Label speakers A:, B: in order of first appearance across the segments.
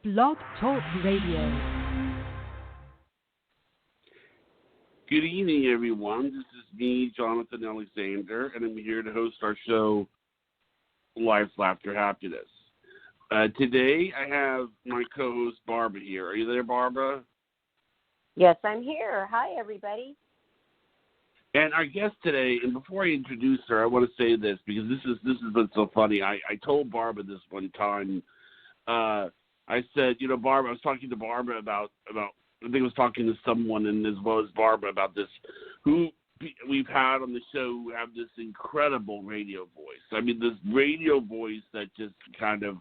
A: Blog Talk Radio.
B: Good evening, everyone. This is me, Jonathan Alexander, and I'm here to host our show, Life, Laughter, Happiness. Today, I have my co-host, Barbara, here. Are you there, Barbara?
C: Yes, I'm here. Hi, everybody.
B: And our guest today, and before I introduce her, I want to say this, because this has been so funny. I told Barbara this one time. I said, you know, Barbara, I was talking to Barbara about I think I was talking to someone, and as well as Barbara, about this, who we've had on the show who have this incredible radio voice. I mean, this radio voice that just kind of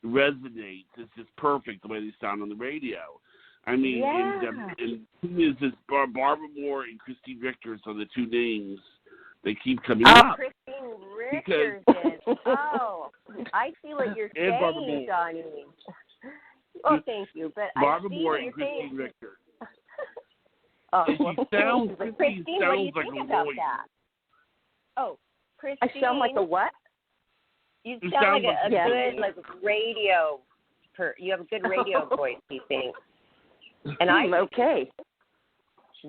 B: resonates. It's just perfect the way they sound on the radio. I mean, and who is this? Barbara Moore and Christine Richters are the two names they keep coming up.
C: Christine Richters is. Oh, I see what you're saying, Johnny. Oh, thank you. But
B: Barbara
C: I see
B: Moore
C: what
B: and
C: you're
B: Christine
C: saying.
B: Richters.
C: Christine, what do you think about that? Oh, Christine.
D: I sound like a what?
C: You sound like a good radio. You have a good radio voice, you think? And
D: okay.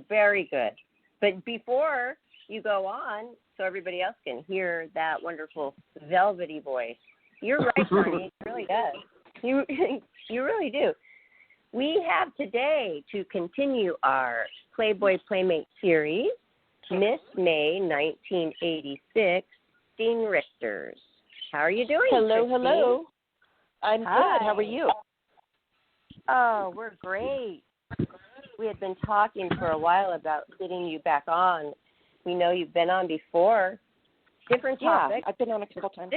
C: Very good. But before you go on, so everybody else can hear that wonderful velvety voice, you're right, Johnny. It really does. You really do. We have today to continue our Playboy Playmate series, Miss May 1986, Christine Richters. How are you doing,
D: Hello,
C: Christine?
D: hello. I'm
C: Hi.
D: good. How are you?
C: Oh, we're great. We had been talking for a while about getting you back on. We know you've been on before. Different topic.
D: Yeah, I've been on a couple times.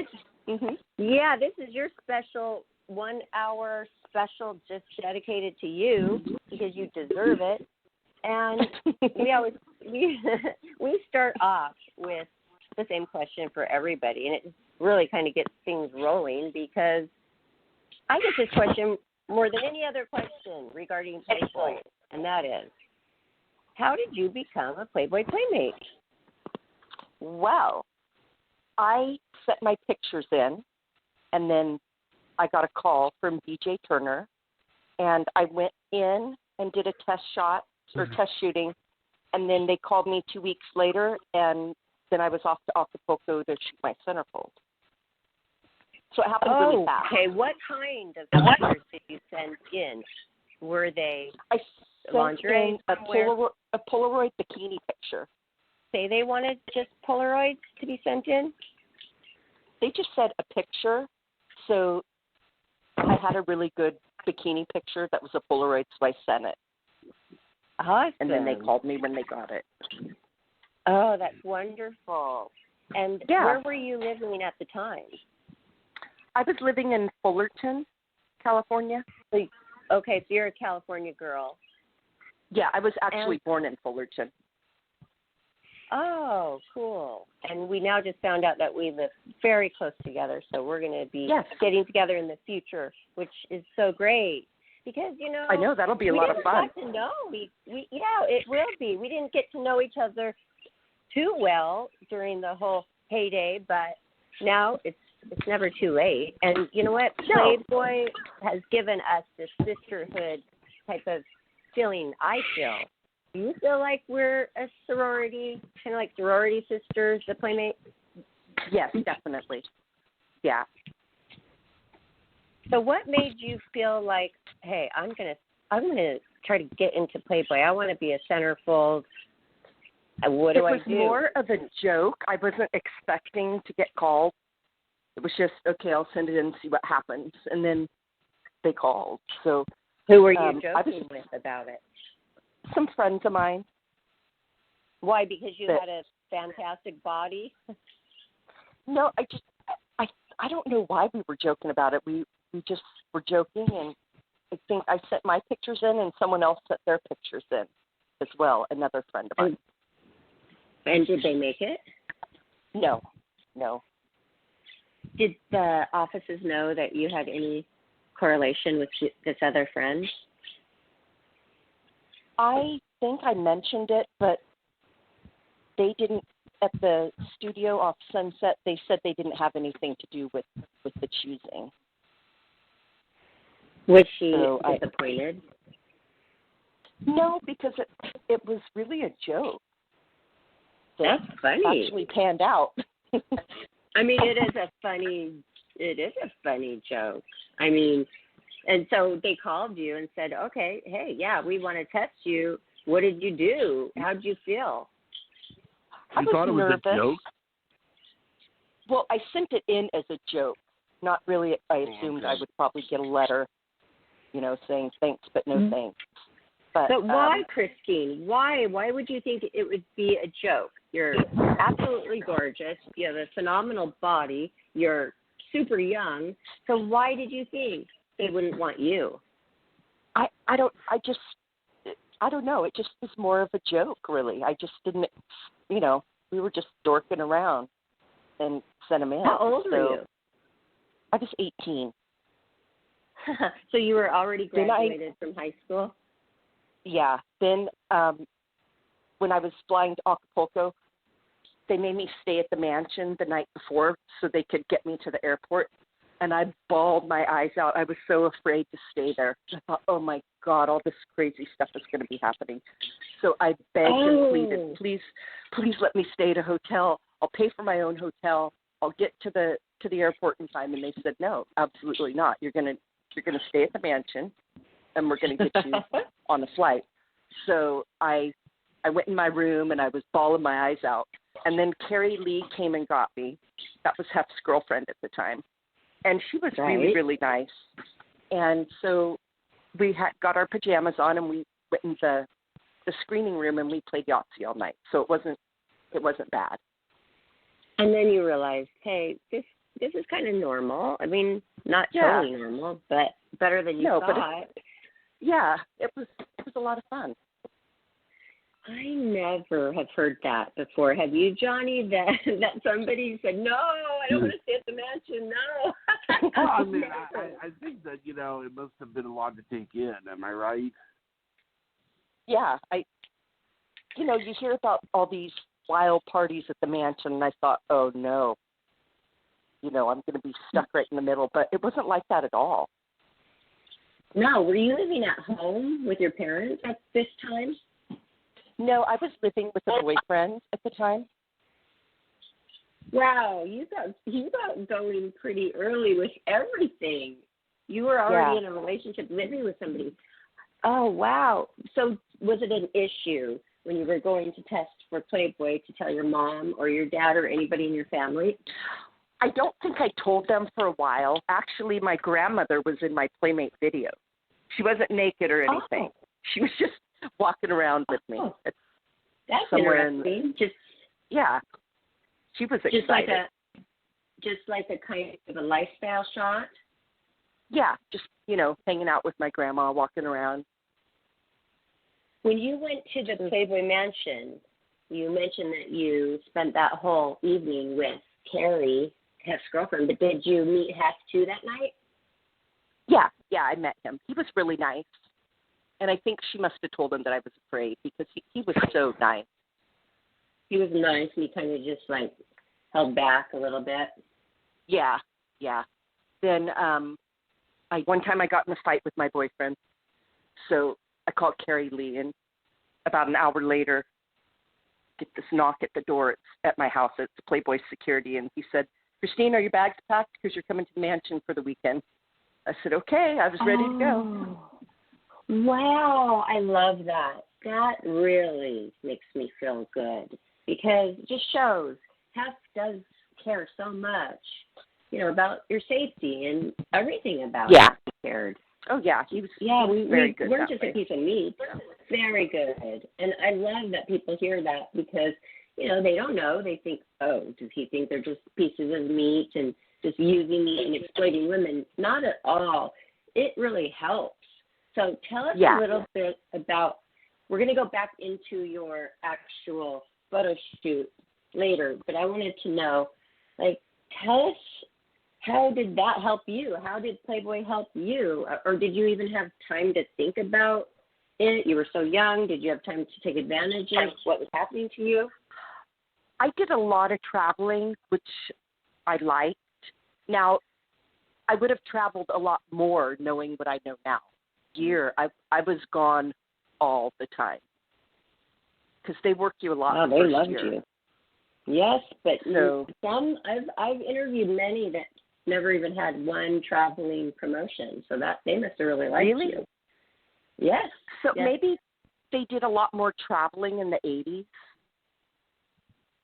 C: Yeah, this is your special 1 hour special just dedicated to you because you deserve it. And we start off with the same question for everybody, and it really kind of gets things rolling because I get this question more than any other question regarding Playboy, and that is, how did you become a Playboy Playmate?
D: Well, I set my pictures in, and then I got a call from DJ Turner, and I went in and did a test shot or test shooting, and then they called me 2 weeks later, and then I was off to Acapulco to shoot my centerfold. So it happened really fast.
C: Okay, what kind of pictures did you send in? Were they lingerie?
D: A Polaroid bikini picture.
C: Say they wanted just Polaroids to be sent in?
D: They just said a picture, so I had a really good bikini picture that was a Polaroid, so I sent it.
C: Awesome.
D: And then they called me when they got it.
C: Oh, that's wonderful. And where were you living at the time?
D: I was living in Fullerton, California.
C: Okay, so you're a California girl.
D: Yeah, I was actually born in Fullerton.
C: Oh, cool. And we now just found out that we live very close together, so we're going to be getting together in the future, which is so great. Because, you know,
D: I know, that'll be a lot of fun.
C: We didn't get to know. It will be. We didn't get to know each other too well during the whole heyday, but now it's never too late. And you know what? Playboy has given us this sisterhood type of feeling, I feel. Do you feel like we're a sorority, kind of like sorority sisters, the Playmate?
D: Yes, definitely. Yeah.
C: So what made you feel like, hey, I'm gonna try to get into Playboy. I want to be a centerfold. What do I do?
D: It was more of a joke. I wasn't expecting to get called. It was just, okay, I'll send it in and see what happens. And then they called. So
C: who were you joking with about it?
D: Some friends of mine.
C: Why? Because you had a fantastic body?
D: No, I don't know why we were joking about it. We just were joking, and I think I sent my pictures in, and someone else sent their pictures in as well, another friend of mine.
C: And did they make it?
D: No.
C: Did the offices know that you had any correlation with this other friend?
D: I think I mentioned it, but they didn't. At the studio off Sunset, they said they didn't have anything to do with the choosing.
C: Was she
D: So
C: disappointed?
D: No, because it was really a joke.
C: That's funny.
D: Actually panned out.
C: I mean, it is a funny joke. I mean, and so they called you and said, okay, hey, yeah, we want to test you. What did you do? How did you feel?
D: I was
B: thought it was
D: nervous.
B: a joke?
D: Well, I sent it in as a joke. Not really. I assumed I would probably get a letter, saying thanks, but no thanks.
C: But why, Christine? Why? Why would you think it would be a joke? You're absolutely gorgeous. You have a phenomenal body. You're super young. So why did you think they wouldn't want you?
D: I don't know. It just was more of a joke, really. I just didn't, we were just dorking around and sent them in.
C: How old were you?
D: I was 18.
C: So you were already graduated from high school?
D: Yeah. Then when I was flying to Acapulco, they made me stay at the mansion the night before so they could get me to the airport. And I bawled my eyes out. I was so afraid to stay there. I thought, oh, my God, all this crazy stuff is going to be happening. So I begged and pleaded, please let me stay at a hotel. I'll pay for my own hotel. I'll get to the airport in time. And they said, no, absolutely not. You're going to stay at the mansion, and we're going to get you on the flight. So I went in my room, and I was bawling my eyes out. And then Carrie Lee came and got me. That was Hef's girlfriend at the time. And she was really, really nice. And so we got our pajamas on, and we went in the screening room, and we played Yahtzee all night. So it wasn't bad. And
C: then you realized, hey, this is kind of normal. I mean, not totally normal, but better than you thought.
D: It was a lot of fun.
C: I never have heard that before. Have you, Johnny? That somebody said, no, I don't want to stay at the mansion. No.
B: Well, I mean, I think that it must have been a lot to take in. Am I right?
D: Yeah, you hear about all these wild parties at the mansion, and I thought, oh no, I'm going to be stuck right in the middle. But it wasn't like that at all.
C: No, were you living at home with your parents at this time?
D: No, I was living with a boyfriend at the time.
C: Wow, you got going pretty early with everything. You were already in a relationship living with somebody. Oh, wow. So was it an issue when you were going to test for Playboy to tell your mom or your dad or anybody in your family?
D: I don't think I told them for a while. Actually, my grandmother was in my Playmate video. She wasn't naked or anything. She was just walking around with me.
C: That's
D: somewhere
C: interesting.
D: She was excited.
C: Just like a kind of a lifestyle shot?
D: Yeah, just, hanging out with my grandma, walking around.
C: When you went to the Playboy Mansion, you mentioned that you spent that whole evening with Carrie, Hef's girlfriend, but did you meet Hef too that night?
D: Yeah, I met him. He was really nice. And I think she must have told him that I was afraid because he was so nice.
C: He was nice, and he kind of just, held back a little bit.
D: Yeah. Then one time I got in a fight with my boyfriend. So I called Carrie Lee, and about an hour later, get this knock at the door at my house. It's Playboy security, and he said, Christine, are your bags packed because you're coming to the mansion for the weekend? I said, okay. I was ready to go.
C: Wow, I love that. That really makes me feel good because it just shows Hef does care so much, about your safety and everything about it. He cared.
D: Oh, yeah. He was
C: very
D: good.
C: We weren't just a piece of meat. Very good. And I love that people hear that because, they don't know. They think, oh, does he think they're just pieces of meat and just using meat and exploiting women? Not at all. It really helps. So tell us a little bit about, we're going to go back into your actual photo shoot later, but I wanted to know, tell us, how did that help you? How did Playboy help you? Or did you even have time to think about it? You were so young. Did you have time to take advantage of what was happening to you?
D: I did a lot of traveling, which I liked. Now, I would have traveled a lot more knowing what I know now. I was gone all the time because they work you a lot.
C: Oh,
D: the
C: they
D: first
C: loved
D: year.
C: you. Yes, but
D: So,
C: some I've interviewed many that never even had one traveling promotion, so that they must have really liked you. Yes.
D: So
C: yes.
D: maybe they did a lot more traveling in the 80s.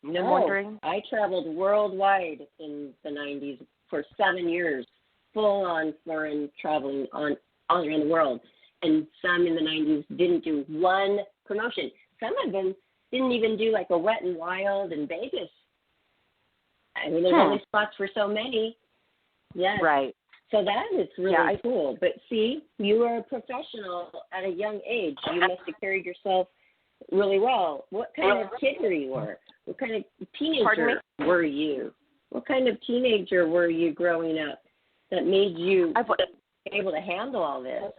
C: No,
D: I'm wondering.
C: I traveled worldwide in the 90s for 7 years, full on foreign traveling all around the world. And some in the 90s didn't do one promotion. Some of them didn't even do like a Wet and Wild in Vegas. I mean, there's only spots for so many. Yes.
D: Right.
C: So that is really cool. But see, you were a professional at a young age. You must have carried yourself really well. What kind of kid were you? What kind of teenager were you? What kind of teenager were you growing up that made you able to handle all this?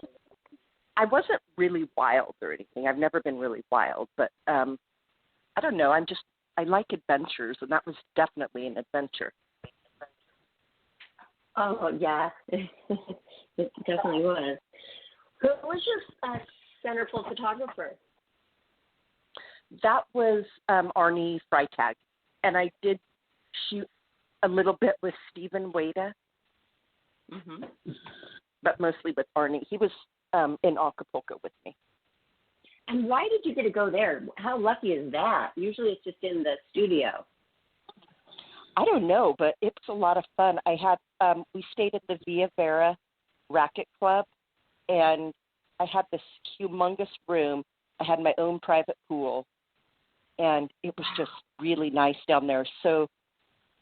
D: I wasn't really wild or anything. I've never been really wild, but I don't know. I like adventures, and that was definitely an adventure.
C: Oh, yeah. It definitely was. Who was your centerfold photographer?
D: That was Arnie Freitag, and I did shoot a little bit with Stephen Wada, but mostly with Arnie. He was in Acapulco with me.
C: And why did you get to go there? How lucky is that? Usually it's just in the studio.
D: I don't know, but it was a lot of fun. I had we stayed at the Via Vera Racket Club, and I had this humongous room. I had my own private pool, and it was just really nice down there. So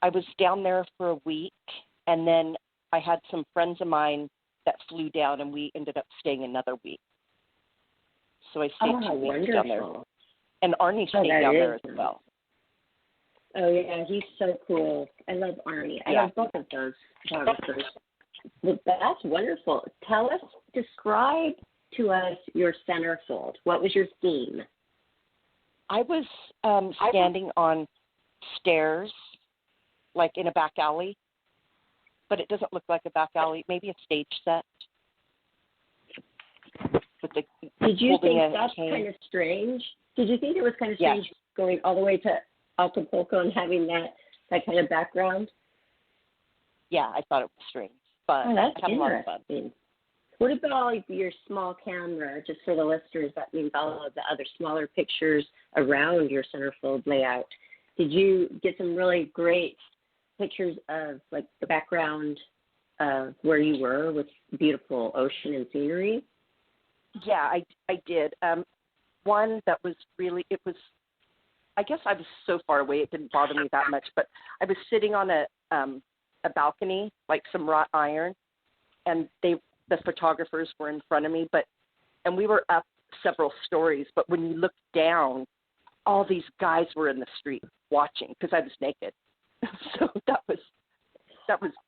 D: I was down there for a week, and then I had some friends of mine that flew down, and we ended up staying another week. So I stayed 2 weeks down there. And Arnie stayed down there as well.
C: Oh, yeah, he's so cool. I love Arnie. I love both of those photographers. But that's wonderful. Describe to us your centerfold. What was your theme?
D: I was standing on stairs, like in a back alley, but it doesn't look like a back alley. Maybe a stage set.
C: Did you think that's kind of strange? Did you think it was kind of strange going all the way to Acapulco and having that kind of background?
D: Yeah, I thought it was strange, but I had a lot of fun.
C: What about your small camera, just for the listeners, that means all of the other smaller pictures around your centerfold layout? Did you get some really great pictures of like the background of where you were with beautiful ocean and scenery?
D: Yeah, I did. One that was really, I guess I was so far away it didn't bother me that much, but I was sitting on a balcony, like some wrought iron, and the photographers were in front of me, and we were up several stories, but when you looked down, all these guys were in the street watching because I was naked. So that was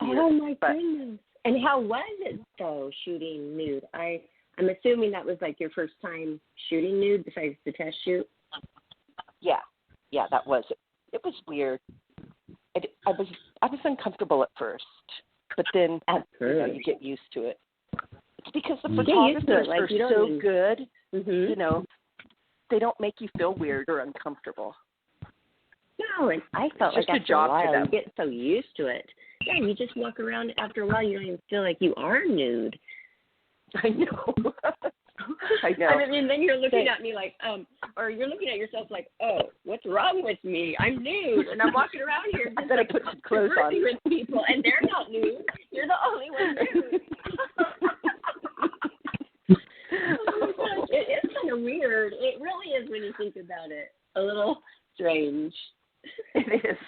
D: weird.
C: Oh my goodness. And how was it though, shooting nude? I'm assuming that was like your first time shooting nude besides the test shoot.
D: Yeah, that was it. It was weird. I was uncomfortable at first, but then you get used to it. It's because the photographers are so good. Mm-hmm. They don't make you feel weird or uncomfortable.
C: No, and I felt
D: it's
C: like
D: after a while
C: you get so used to it. Yeah, you just walk around after a while. You don't even feel like you are nude.
D: I know. I know.
C: I mean, then you're looking at me like, or you're looking at yourself like, oh, what's wrong with me? I'm nude, and I'm walking around here.
D: I better put some clothes on.
C: With people, and they're not nude. You're the only one nude. Oh my gosh, it is kind of weird. It really is when you think about it. A little strange.
D: It is,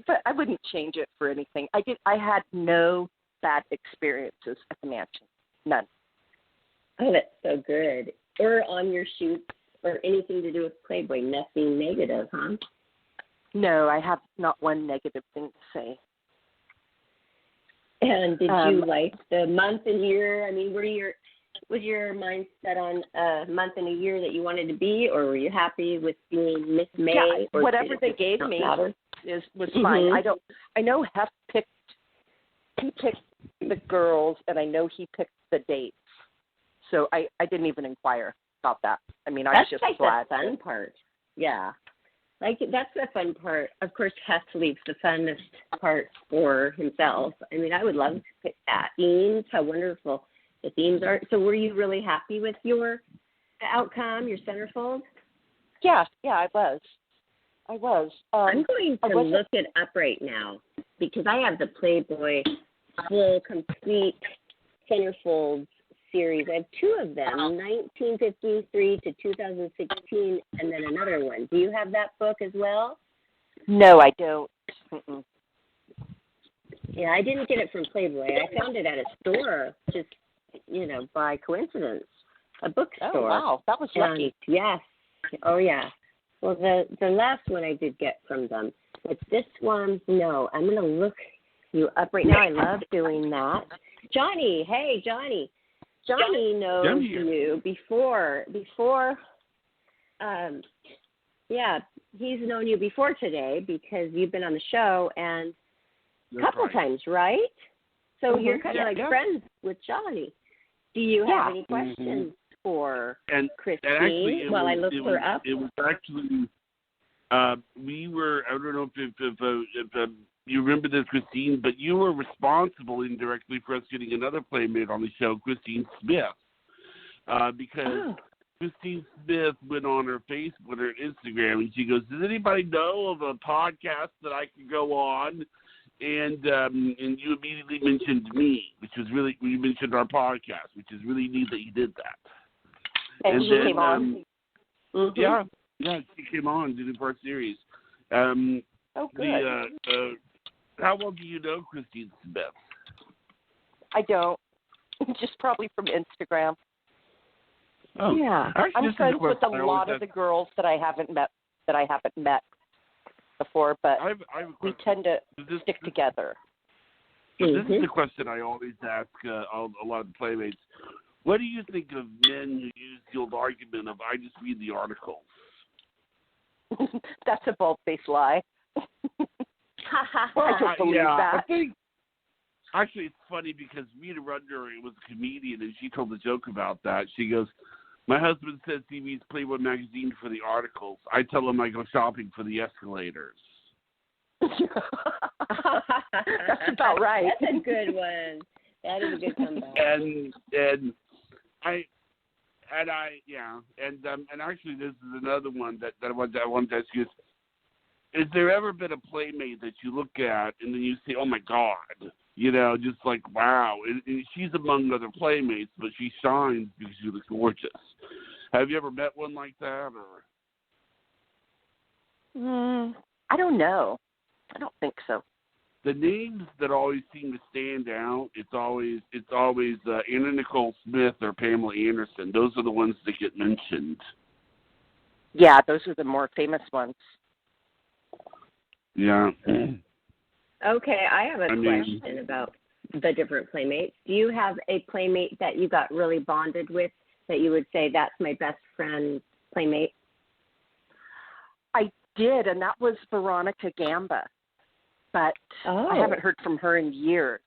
D: but I wouldn't change it for anything. I had no bad experiences at the mansion. None.
C: Oh, that's so good. Or on your shoots or anything to do with Playboy, nothing negative, huh?
D: No, I have not one negative thing to say.
C: And did you like the month and year? I mean, was your mind set on a month and a year that you wanted to be, or were you happy with being Miss May?
D: Yeah, or whatever they gave me was fine. I know Hef picked the girls, and I know he picked the dates. So I didn't even inquire about that. I mean, I was just
C: like
D: glad.
C: The fun part. Yeah. Like, that's the fun part. Of course, Hess leaves the funnest part for himself. I mean, I would love to pick that. Themes, how wonderful the themes are. So were you really happy with your outcome, your centerfold?
D: Yeah, I was.
C: I'm going to look it up right now because I have the Playboy full, complete centerfolds series. I have two of them, 1953 to 2016, and then another one. Do you have that book as well?
D: No, I don't. Mm-mm.
C: Yeah, I didn't get it from Playboy. I found it at a store, just, by coincidence, a bookstore.
D: Oh, wow. That was lucky.
C: Yes. Oh, yeah. Well, the last one I did get from them. But this one, no. I'm going to look you up right now. I love doing that. Johnny. Hey, Johnny. Johnny knows you before, he's known you before today because you've been on the show and a couple times, right? So you're kind of friends with Johnny. Do you have any questions for Christine
B: actually,
C: while I look her up?
B: It was actually, we were, I don't know if you remember this, Christine, but you were responsible indirectly for us getting another Playmate on the show, Christine Smith, because Christine Smith went on her Facebook or Instagram, and she goes, does anybody know of a podcast that I could go on? And you immediately mentioned me, which was really, you mentioned our podcast, which is really neat that you did that.
D: And she came on?
B: Yeah, she came on, did the first series.
D: Oh, good.
B: How well do you know Christine Smith?
D: I don't. Just probably from Instagram.
B: Oh,
D: yeah.
B: Actually,
D: I'm friends with a lot of the girls that I haven't met before, but we tend to stick together.
B: This is the question I always ask a lot of the Playmates. What do you think of men who use the old argument of I just read the articles?
D: That's a bald-faced lie. I don't believe that.
B: I think, actually, it's funny because Rita Rudner was a comedian, and she told a joke about that. She goes, my husband says he reads Playboy magazine for the articles. I tell him I go shopping for the escalators.
D: That's about right.
C: That's a good one. That is a good comeback.
B: And actually, this is another one that I wanted to ask you. Is there ever been a Playmate that you look at and then you say, oh, my God, just like, wow. And she's among other Playmates, but she shines because she looks gorgeous. Have you ever met one like that? Or?
D: I don't know. I don't think so.
B: The names that always seem to stand out, it's always Anna Nicole Smith or Pamela Anderson. Those are the ones that get mentioned.
D: Yeah, those are the more famous ones.
B: Yeah.
C: Okay, I have a question about the different Playmates. Do you have a Playmate that you got really bonded with that you would say that's my best friend Playmate?
D: I did, and that was Veronica Gamba. But I haven't heard from her in years.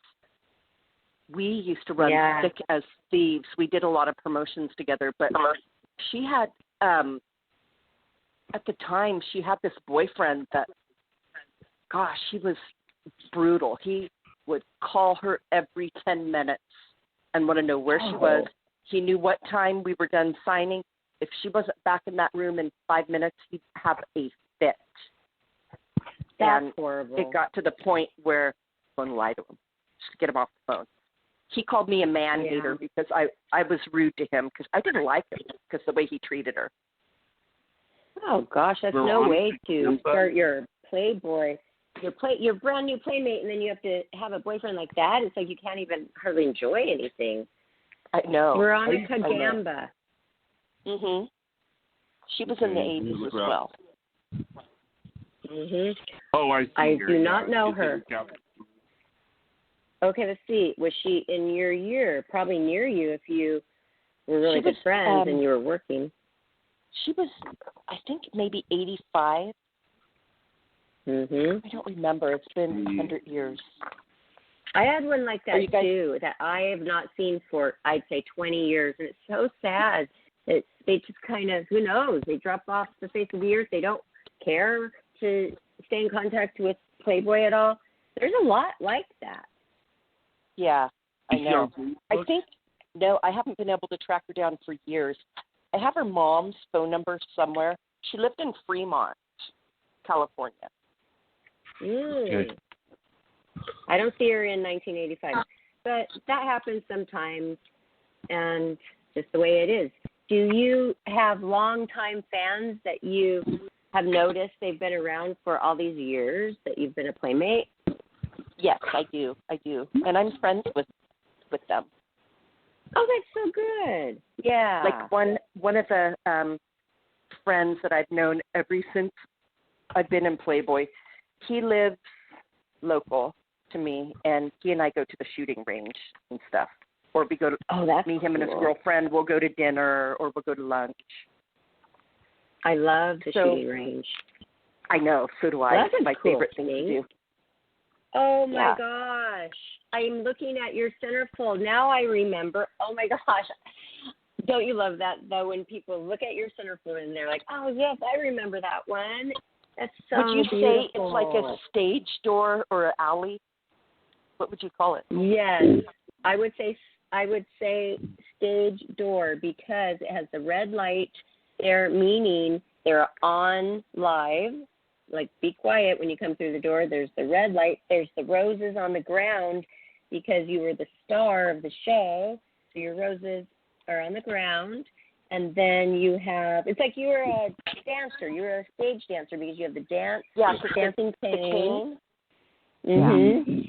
D: We used to run thick as thieves. We did a lot of promotions together, but she had, at the time, she had this boyfriend that, gosh, he was brutal. He would call her every 10 minutes and want to know where she was. He knew what time we were done signing. If she wasn't back in that room in 5 minutes, he'd have a fit.
C: That's
D: and
C: horrible.
D: It got to the point where I'm going to lie to him just to get him off the phone. He called me a man-hater because I was rude to him because I didn't like him because the way he treated her.
C: Oh, gosh, that's no way to start your Playboy, your brand new Playmate, and then you have to have a boyfriend like that. It's like you can't even hardly enjoy anything.
D: I know.
C: Veronica Gamba.
D: Mhm. She was in the 80s as well.
C: Mhm.
B: Oh, I see.
C: I do not know her. Okay, let's see. Was she in your year? Probably near you if you were really good friends and you were working.
D: She was, I think, maybe 85.
C: Mhm.
D: I don't remember. It's been 100 years.
C: I had one like that too that I have not seen for, I'd say, 20 years. And it's so sad that they just kind of, who knows, they drop off the face of the earth. They don't care to stay in contact with Playboy at all. There's a lot like that.
D: Yeah, I know. I think, no, I haven't been able to track her down for years. I have her mom's phone number somewhere. She lived in Fremont, California.
B: Okay.
C: I don't see her in 1985. But that happens sometimes, and just the way it is. Do you have longtime fans that you have noticed they've been around for all these years that you've been a Playmate?
D: Yes, I do. And I'm friends with them.
C: Oh, that's so good. Yeah.
D: Like one of the friends that I've known ever since I've been in Playboy, he lives local to me, and he and I go to the shooting range and stuff. Or we go to me, him, and his girlfriend. We'll go to dinner or we'll go to lunch.
C: I love the shooting range.
D: I know, so do I.
C: Well,
D: it's my favorite thing to do.
C: Oh, my gosh. I'm looking at your centerfold. Now I remember. Oh, my gosh. Don't you love that, though, when people look at your centerfold and they're like, oh, yes, I remember that one. That's so
D: beautiful. Would you say it's like a stage door or an alley? What would you call it?
C: Yes. I would say stage door because it has the red light there, meaning they're on live. Like, be quiet when you come through the door. There's the red light. There's the roses on the ground because you were the star of the show. So your roses are on the ground. And then you have, it's like you were a dancer. You were a stage dancer because you have the dancing cane. Mm-hmm. Yeah.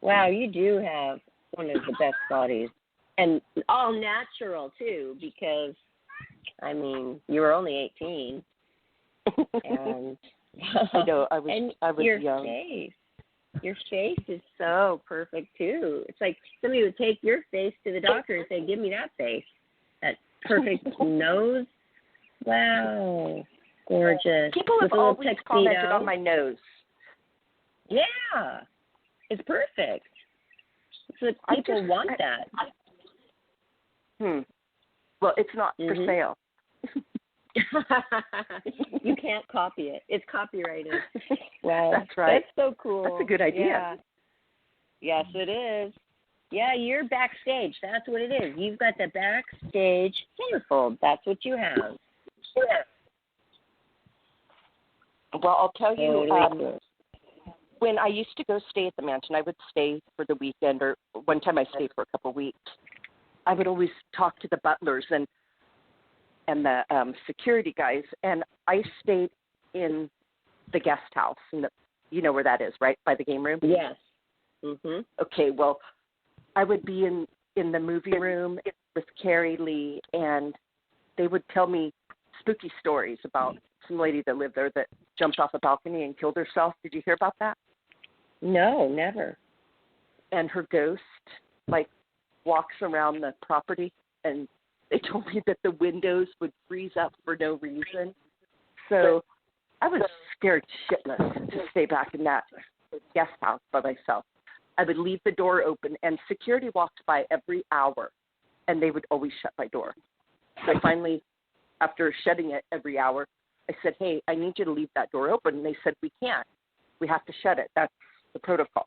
C: Wow, you do have one of the best bodies. And all natural, too, because, I mean, you were only 18. And
D: I know, I was
C: your
D: young.
C: Your face is so perfect, too. It's like somebody would take your face to the doctor and say, give me that face. That perfect nose. Wow. Gorgeous.
D: People have always commented on my nose.
C: Yeah. It's perfect. It's like people want that.
D: Well, it's not for sale.
C: You can't copy it. It's copyrighted. Wow.
D: That's right.
C: That's so cool.
D: That's a good idea.
C: Yeah. Yes, it is. Yeah, you're backstage. That's what it is. You've got the backstage centerfold. That's what you have.
D: Sure. Well, I'll tell you, when I used to go stay at the mansion, I would stay for the weekend, or one time I stayed for a couple of weeks. I would always talk to the butlers and the security guys, and I stayed in the guest house. You know where that is, right? By the game room?
C: Yes. Mm-hmm.
D: Okay, well, I would be in the movie room with Carrie Lee, and they would tell me spooky stories about some lady that lived there that jumped off a balcony and killed herself. Did you hear about that?
C: No, never.
D: And her ghost, walks around the property, and they told me that the windows would freeze up for no reason. So I was scared shitless to stay back in that guest house by myself. I would leave the door open, and security walked by every hour, and they would always shut my door. So finally, after shutting it every hour, I said, hey, I need you to leave that door open. And they said, we can't. We have to shut it. That's the protocol.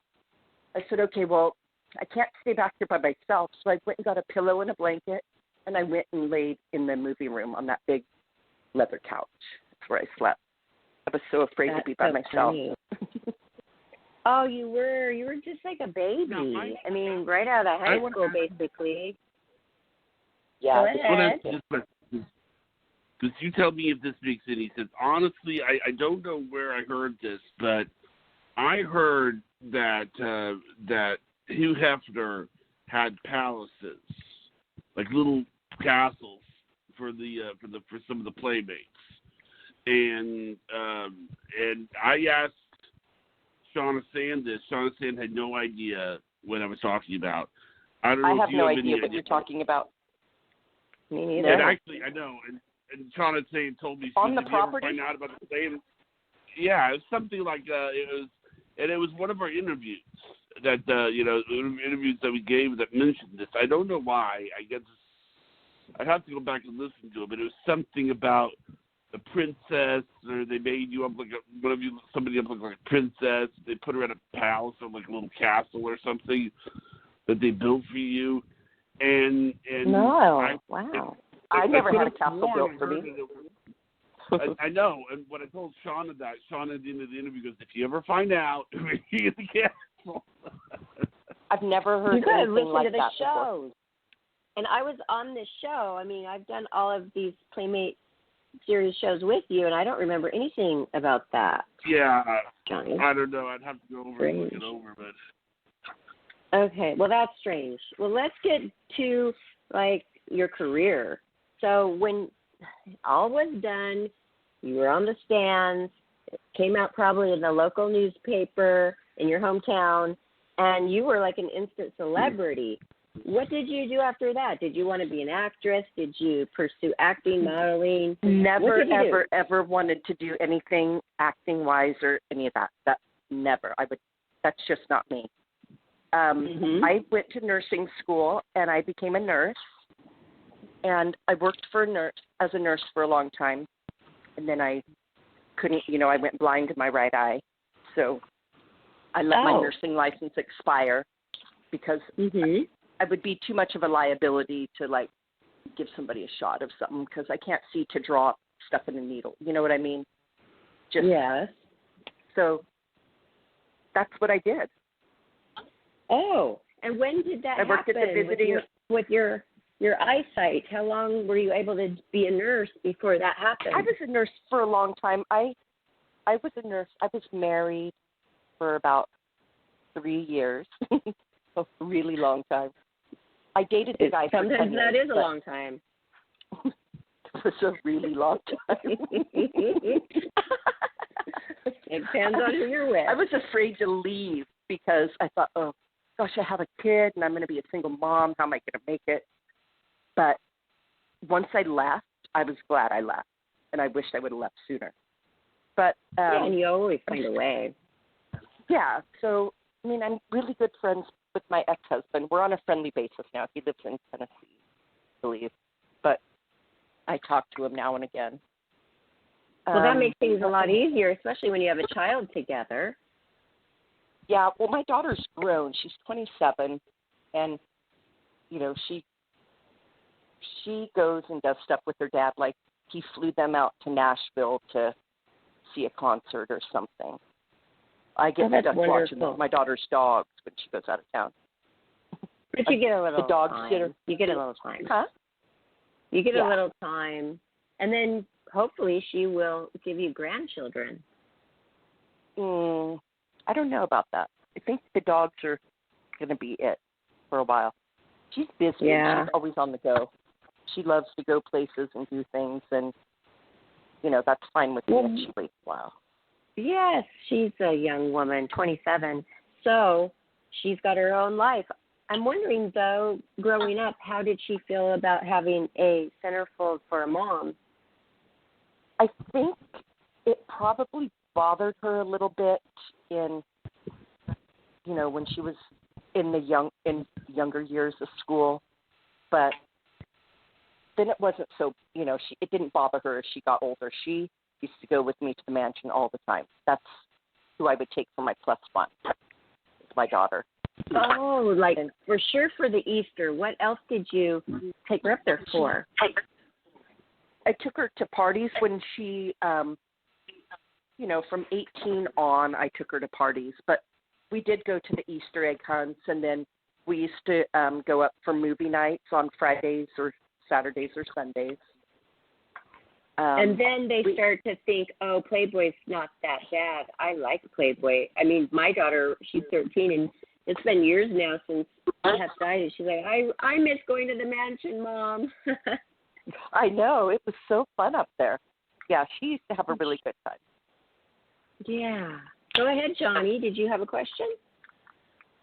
D: I said, okay, well, I can't stay back here by myself. So I went and got a pillow and a blanket, and I went and laid in the movie room on that big leather couch. That's where I slept. I was so afraid to be by myself.
C: Oh, you were just like a baby.
B: No,
C: I mean, right out of high school, basically.
D: Yeah.
B: Because you tell me if this makes any sense. Honestly, I don't know where I heard this, but I heard that Hugh Hefner had palaces, like little castles for some of the Playmates, and I asked Shauna Sand this. Shauna Sand had no idea what I was talking about. I don't know.
D: I have no idea what you're talking about.
C: Me neither.
B: And actually, I know. And Shauna Sand told me
D: on the property.
B: Find out about the Playmates. Yeah, it was something like it was one of our interviews. interviews that we gave that mentioned this. I don't know why. I guess I'd have to go back and listen to it, but it was something about the princess, or they made you up somebody up like a princess. They put her in a palace or like a little castle or something that they built for you. And
D: wow. I never had a castle built for me.
B: I know, and when I told Shauna that, Shauna at the end of the interview goes, "If you ever find out, you're in the castle."
D: I've never heard
C: you gotta
D: anything
C: listen
D: like
C: to the
D: that
C: shows.
D: before.
C: And I was on this show. I mean, I've done all of these Playmate series shows with you, and I don't remember anything about that.
B: Yeah,
C: Johnny.
B: I don't know. I'd have to go over and look it over, but.
C: Okay, well, that's strange. Well, let's get to, like, your career. So when all was done, you were on the stands, it came out probably in the local newspaper in your hometown, and you were like an instant celebrity. What did you do after that? Did you want to be an actress? Did you pursue acting, modeling?
D: Never, ever wanted to do anything acting-wise or any of that. That never. That's just not me. I went to nursing school, and I became a nurse. And I worked as a nurse for a long time. And then I couldn't, I went blind in my right eye. So I let my nursing license expire because I would be too much of a liability to, like, give somebody a shot of something because I can't see to draw stuff in a needle. You know what I mean?
C: Yes.
D: So that's what I did.
C: Oh, and when did that
D: happen? I worked at the visiting
C: with your eyesight? How long were you able to be a nurse before that happened?
D: I was a nurse for a long time. I was a nurse. I was married for about 3 years. A really long time. I dated the guy for 10 years.
C: Sometimes that is a long time.
D: It was a really long time.
C: It depends on who you're with.
D: I was afraid to leave because I thought, oh, gosh, I have a kid and I'm going to be a single mom. How am I going to make it? But once I left, I was glad I left, and I wished I would have left sooner. But
C: and you always find a way.
D: Yeah. So, I mean, I'm really good friends with my ex-husband. We're on a friendly basis now. He lives in Tennessee, I believe. But I talk to him now and again.
C: Well, that makes things a lot easier, especially when you have a child together.
D: Yeah, well, my daughter's grown. She's 27, and, she goes and does stuff with her dad. Like, he flew them out to Nashville to see a concert or something. I get stuck watching my daughter's dogs when she goes out of town.
C: But you get a little
D: the dog
C: time.
D: sitter.
C: You get a little time.
D: Huh?
C: You get a little time, and then hopefully she will give you grandchildren.
D: I don't know about that. I think the dogs are going to be it for a while. She's busy.
C: Yeah.
D: She's always on the go. She loves to go places and do things, and, that's fine with me if she waits a while.
C: Yes, she's a young woman, 27, so she's got her own life. I'm wondering, though, growing up, how did she feel about having a centerfold for a mom?
D: I think it probably bothered her a little bit in, when she was in younger years of school, but then it wasn't so, it didn't bother her as she got older. She used to go with me to the mansion all the time. That's who I would take for my +1, my daughter.
C: Oh, like for sure for the Easter. What else did you take her up there for?
D: I took her to parties when she, from 18 on, I took her to parties. But we did go to the Easter egg hunts, and then we used to go up for movie nights on Fridays or Saturdays or Sundays.
C: And then they start to think, oh, Playboy's not that bad. I like Playboy. I mean, my daughter, she's 13, and it's been years now since I have died. And she's like, I miss going to the mansion, Mom.
D: I know. It was so fun up there. Yeah, she used to have a really good time.
C: Yeah. Go ahead, Johnny. Did you have a question?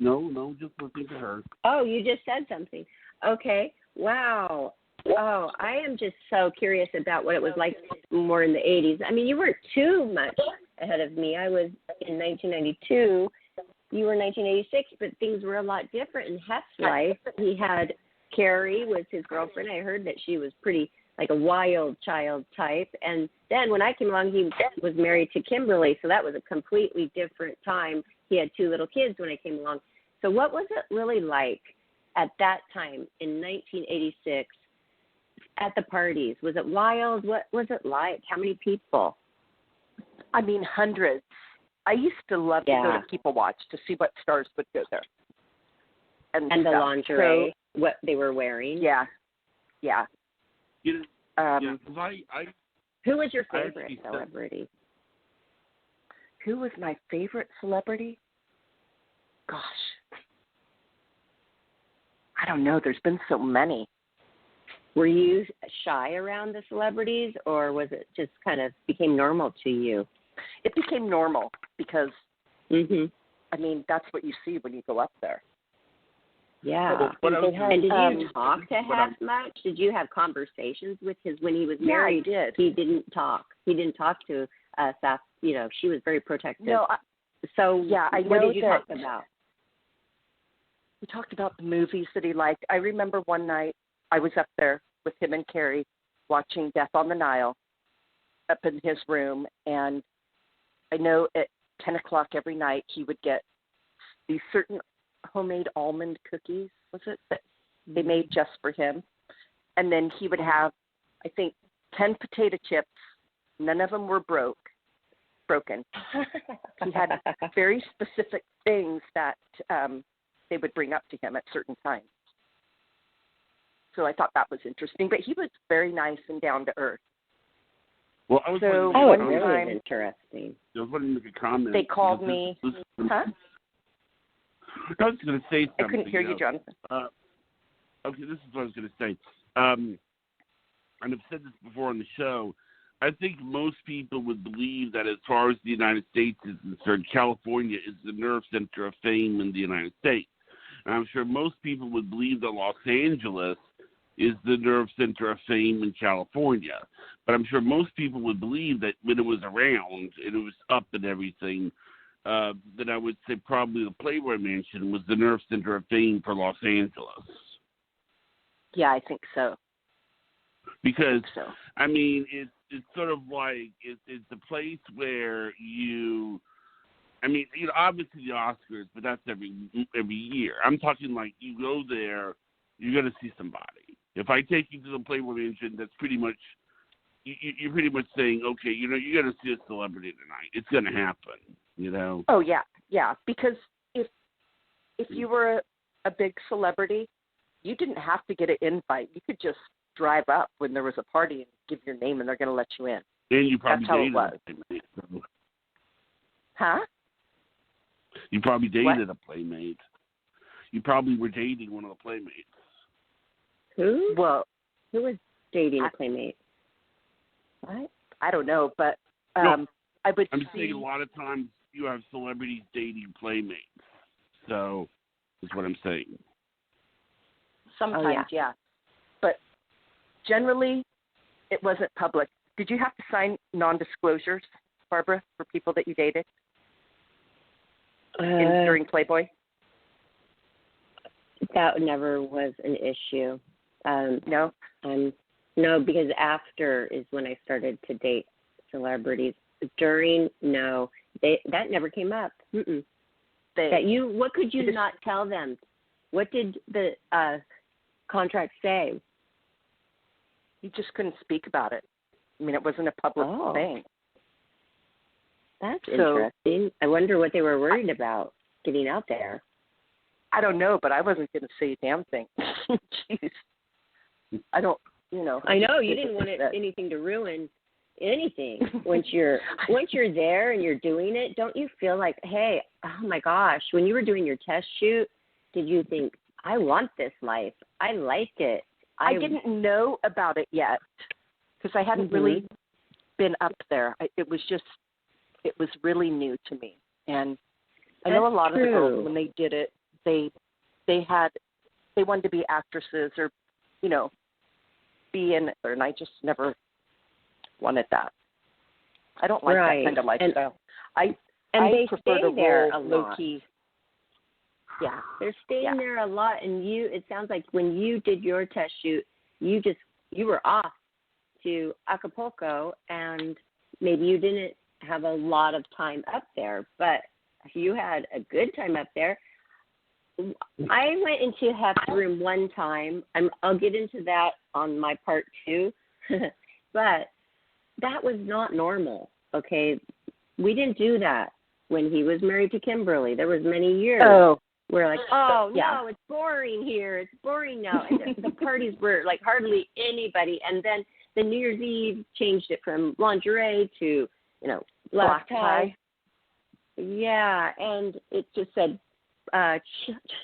B: No, just listening to her.
C: Oh, you just said something. Okay. Wow. Oh, I am just so curious about what it was like more in the 80s. I mean, you weren't too much ahead of me. I was in 1992, you were 1986, but things were a lot different in Hef's life. He had Carrie was his girlfriend. I heard that she was pretty like a wild child type. And then when I came along, he was married to Kimberly, so that was a completely different time. He had 2 little kids when I came along. So what was it really like at that time in 1986 at the parties? Was it wild? What was it like? How many people?
D: I mean, hundreds. I used to love to go to People Watch to see what stars would go there. And
C: the lingerie, so, what they were wearing.
D: Yeah.
B: You know,
C: who was your favorite celebrity?
D: Who was my favorite celebrity? Gosh. I don't know. There's been so many.
C: Were you shy around the celebrities, or was it just kind of became normal to you?
D: It became normal because,
C: I
D: mean, that's what you see when you go up there.
C: Yeah. And did you talk to Hef much? Did you have conversations with his when he was married?
D: Yeah, I did.
C: He didn't talk. He didn't talk to Seth. You know, she was very protective.
D: No.
C: What did you talk about?
D: We talked about the movies that he liked. I remember one night I was up there with him and Carrie watching Death on the Nile up in his room, and I know at 10 o'clock every night he would get these certain homemade almond cookies, was it, that they made just for him. And then he would have, I think, 10 potato chips. None of them were broken. He had very specific things that they would bring up to him at certain times. So I thought that was interesting. But he was very nice and down to earth.
B: Well, I was
C: one really interesting.
B: I was wanting to make a comment.
D: They called me. Huh?
B: I was going to say something.
D: I couldn't hear you, Jonathan.
B: Okay, this is what I was going to say. And I've said this before on the show. I think most people would believe that as far as the United States is concerned, California is the nerve center of fame in the United States. And I'm sure most people would believe that Los Angeles is the nerve center of fame in California. But I'm sure most people would believe that when it was around and it was up and everything, then I would say probably the Playboy Mansion was the nerve center of fame for Los Angeles.
D: Yeah, I think so.
B: Because, I mean, it's sort of like it's a place where you, I mean, you know, obviously the Oscars, but that's every year. I'm talking like you go there, you're going to see somebody. If I take you to the Playboy Mansion, that's pretty much, you're pretty much saying, okay, you know, you're going to see a celebrity tonight. It's going to happen, you know.
D: Oh, yeah. Because if you were a big celebrity, you didn't have to get an invite. You could just drive up when there was a party and give your name, and they're going to let you in.
B: And you probably dated
D: a Playmate. Huh?
B: You probably dated a Playmate. You probably were dating one of the Playmates.
C: Who?
D: Well,
C: who was dating a Playmate?
D: What? I don't know, but
B: no,
D: I would
B: I'm saying a lot of times you have celebrities dating Playmates. So that's what I'm saying.
D: Sometimes, yeah. But generally, it wasn't public. Did you have to sign non-disclosures, Barbara, for people that you dated during Playboy?
C: That never was an issue.
D: No?
C: No, because after is when I started to date celebrities. During, no. That never came up. What could you not tell them? What did the contract say?
D: You just couldn't speak about it. I mean, it wasn't a public thing.
C: That's interesting. I wonder what they were worried about getting out there.
D: I don't know, but I wasn't going to say a damn thing. Jeez. I don't, you know.
C: I know you didn't want anything to ruin anything. Once you're there and you're doing it, don't you feel like, hey, oh my gosh, when you were doing your test shoot, did you think, I want this life. I like it.
D: I didn't know about it yet because I hadn't really been up there. It was really new to me. And I know a lot of the girls, when they did it, they wanted to be actresses or, you know, be in it, and I just never wanted that. I don't like that kind of lifestyle. I prefer to roll low-key. Yeah.
C: They're staying there a lot, and it sounds like when you did your test shoot, you were off to Acapulco, and maybe you didn't have a lot of time up there, but you had a good time up there. I went into Hef's room one time. I'll get into that on my part too, but that was not normal. Okay, we didn't do that when he was married to Kimberly. There was many years.
D: Oh.
C: We're like, no, it's boring here. It's boring now. And the parties were like hardly anybody. And then the New Year's Eve changed it from lingerie to, black tie. Yeah, and it just said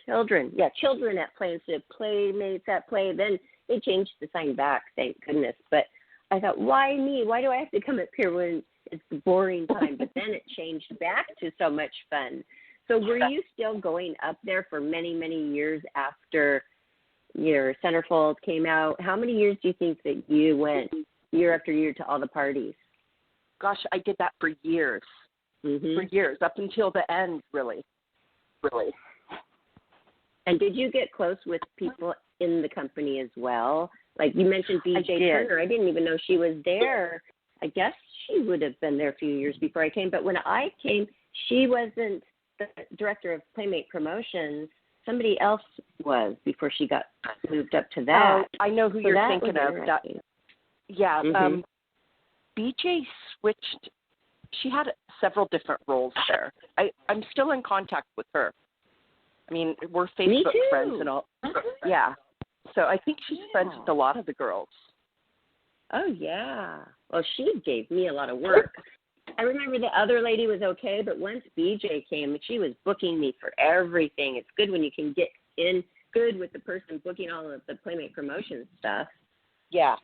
C: children. Yeah, children at play instead of playmates at play. Then they changed the sign back, thank goodness. But I thought, why me? Why do I have to come up here when it's the boring time? But then it changed back to so much fun. So were you still going up there for many, many years after your centerfold came out? How many years do you think that you went year after year to all the parties?
D: Gosh, I did that for years. For years, up until the end, really.
C: And did you get close with people in the company as well? Like you mentioned BJ Turner. I didn't even know she was there. I guess she would have been there a few years before I came. But when I came, she wasn't the director of Playmate Promotions. Somebody else was before she got moved up to that.
D: Oh, I know who you're thinking of. Yeah, BJ switched. She had several different roles there. I'm still in contact with her. I mean, we're Facebook friends and all. Yeah. So I think she's friends with a lot of the girls.
C: Oh, yeah. Well, she gave me a lot of work. I remember the other lady was okay, but once BJ came, she was booking me for everything. It's good when you can get in good with the person booking all of the Playmate Promotion stuff.
D: Yeah.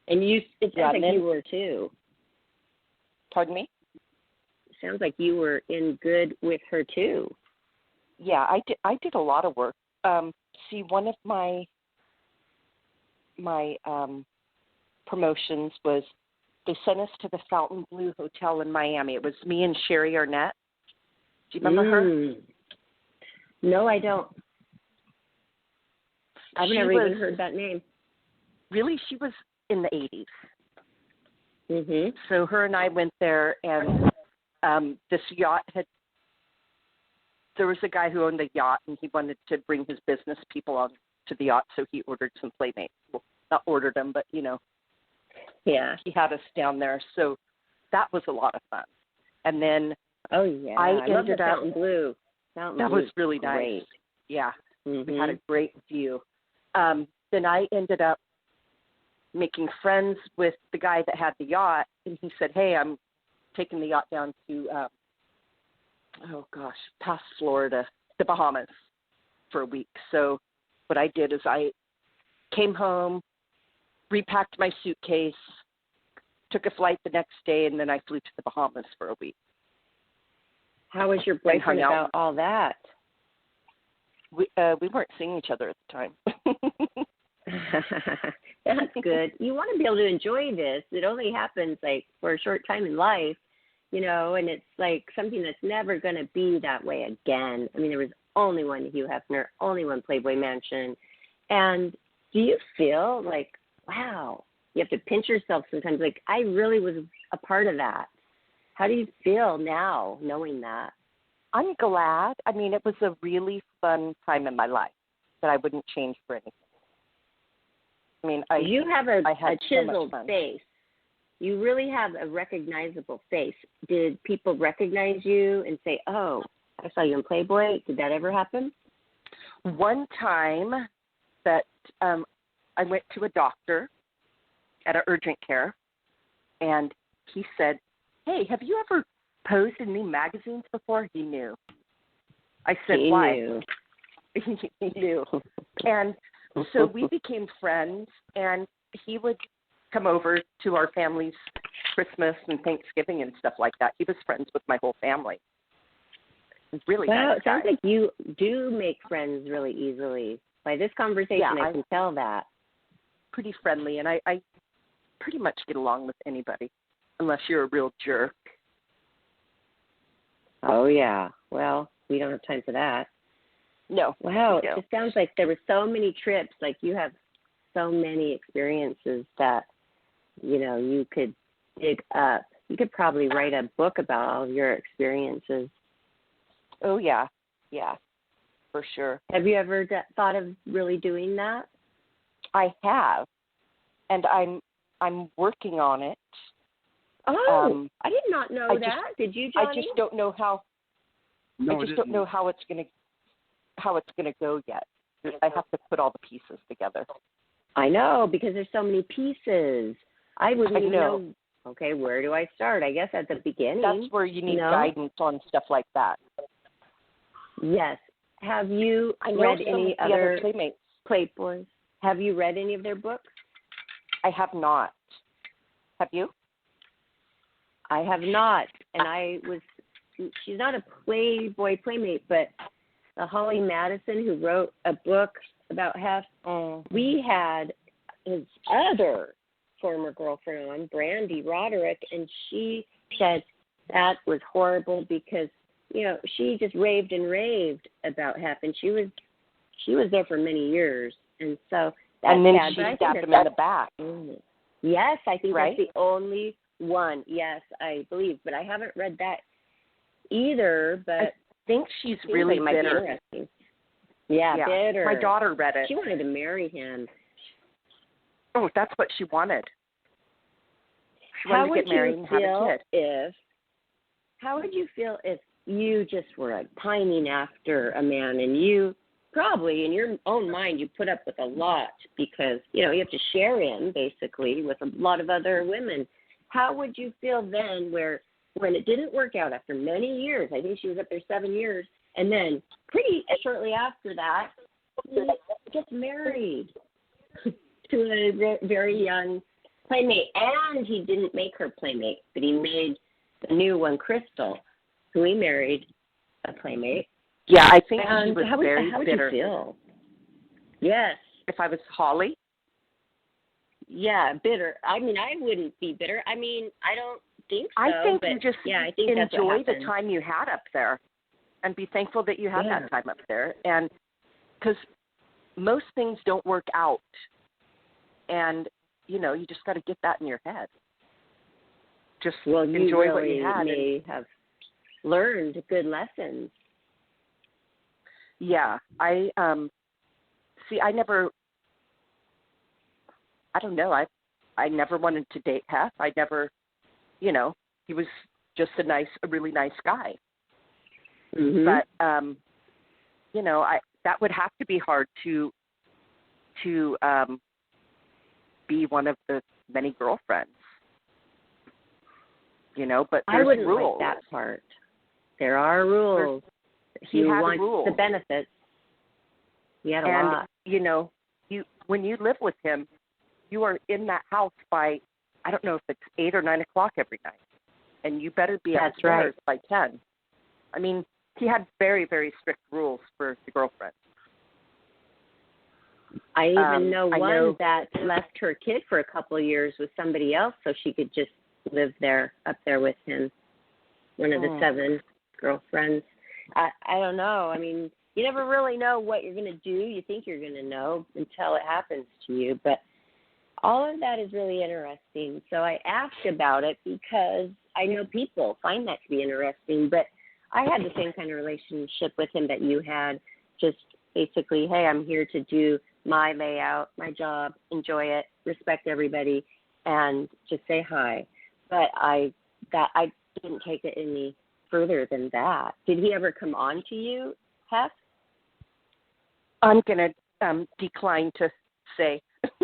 C: And it sounds like you were too.
D: Pardon me?
C: Sounds like you were in good with her too.
D: Yeah, I did a lot of work. See, one of my promotions was they sent us to the Fountain Blue Hotel in Miami. It was me and Sherry Arnett. Do you remember her?
C: No, I don't. I've never even heard that name.
D: Really? She was in the 80s.
C: Mm-hmm.
D: So her and I went there, and this yacht there was a guy who owned the yacht, and he wanted to bring his business people on to the yacht, so he ordered some Playmates. Well, not ordered them, but,
C: yeah,
D: he had us down there. So that was a lot of fun. And then
C: I love the Fountain Blue.
D: That was really nice. Yeah, we had a great view. Then I ended up making friends with the guy that had the yacht, and he said, hey, I'm taking the yacht down to, past Florida, the Bahamas for a week. So what I did is I came home, repacked my suitcase, took a flight the next day, and then I flew to the Bahamas for a week.
C: How was your boyfriend about all that?
D: We weren't seeing each other at the time.
C: That's good. You want to be able to enjoy this. It only happens like for a short time in life, and it's like something that's never going to be that way again. I mean, there was only one Hugh Hefner, only one Playboy Mansion. And do you feel like, wow, you have to pinch yourself sometimes, like I really was a part of that. How do you feel now knowing that?
D: I'm glad. I mean, it was a really fun time in my life that I wouldn't change for anything. I mean,
C: you have a chiseled
D: so
C: face. You really have a recognizable face. Did people recognize you and say, oh, I saw you in Playboy? Did that ever happen?
D: One time that I went to a doctor at an urgent care, and he said, hey, have you ever posed in any magazines before? He knew. I said, why?
C: Knew.
D: He knew. And so we became friends, and he would come over to our family's Christmas and Thanksgiving and stuff like that. He was friends with my whole family. Really nice guy.
C: It sounds like you do make friends really easily. By this conversation, I can tell that.
D: Pretty friendly, and I pretty much get along with anybody, unless you're a real jerk.
C: Oh, yeah. Well, we don't have time for that.
D: No.
C: Wow,
D: No.
C: it just sounds like there were so many trips. Like you have so many experiences that, you could dig up. You could probably write a book about all of your experiences.
D: Oh, yeah. Yeah, for sure.
C: Have you ever thought of really doing that?
D: I have, and I'm working on it.
C: Oh, I did not know that. Did you, Johnny?
D: I just don't know how.
B: No,
D: I just don't know how it's gonna go yet. I have to put all the pieces together.
C: I know, because there's so many pieces. I wouldn't even know. Okay, where do I start? I guess at the beginning.
D: That's where you need guidance on stuff like that.
C: Yes. Have you read any other
D: Playmates?
C: Playboys? Have you read any of their books?
D: I have not. Have you?
C: I have not. And she's not a Playboy Playmate, but Holly Madison, who wrote a book about Hef, we had his other former girlfriend on, Brandy Roderick, and she said that was horrible because, she just raved and raved about Hef, and she was there for many years, and so that's
D: and then
C: bad.
D: she stabbed him in the back.
C: Yes, I think
D: right?
C: that's the only one. Yes, I believe, but I haven't read that either. But
D: I think she's really
C: like
D: bitter.
C: Interesting. Yeah, bitter.
D: My daughter read it.
C: She wanted to marry him.
D: Oh, that's what she wanted. She wanted to get married and have a kid.
C: How would you feel if you just were like pining after a man and you probably in your own mind you put up with a lot because, you have to share him basically with a lot of other women. How would you feel then when it didn't work out after many years? I think she was up there 7 years. And then pretty shortly after that, he gets married to a very young Playmate. And he didn't make her Playmate, but he made the new one, Crystal, who he married a Playmate.
D: Yeah, I think
C: and
D: he was very
C: how
D: bitter.
C: Would you feel? Yes.
D: If I was Holly?
C: Yeah, bitter. I mean, I wouldn't be bitter. I mean, I don't think so.
D: I think
C: but
D: you just
C: I think
D: enjoy the time you had up there and be thankful that you had that time up there. And because most things don't work out. And, you just got to get that in your head. Just enjoy
C: really
D: what you had.
C: May have learned good lessons.
D: Yeah. I don't know. I never wanted to date Hef. I never, he was just a really nice guy.
C: Mm-hmm.
D: But, that would have to be hard to be one of the many girlfriends. But there's
C: I wouldn't
D: rules.
C: like that part. There are rules.
D: He had
C: want
D: rules.
C: The benefits. He had a lot.
D: When you live with him, you are in that house by, I don't know if it's 8 or 9 o'clock every night, and you better be upstairs by 10. I mean, he had very, very strict rules for the girlfriend.
C: I even know one that left her kid for a couple of years with somebody else so she could just live up there with him. One of the 7 girlfriends. I don't know. I mean, you never really know what you're going to do. You think you're going to know until it happens to you. But all of that is really interesting. So I asked about it because I know people find that to be interesting. But I had the same kind of relationship with him that you had. Just basically, hey, I'm here to do my layout, my job, enjoy it, respect everybody, and just say hi. But I didn't take it any further than that. Did he ever come on to you, Hef?
D: I'm going to decline to say.
C: Okay.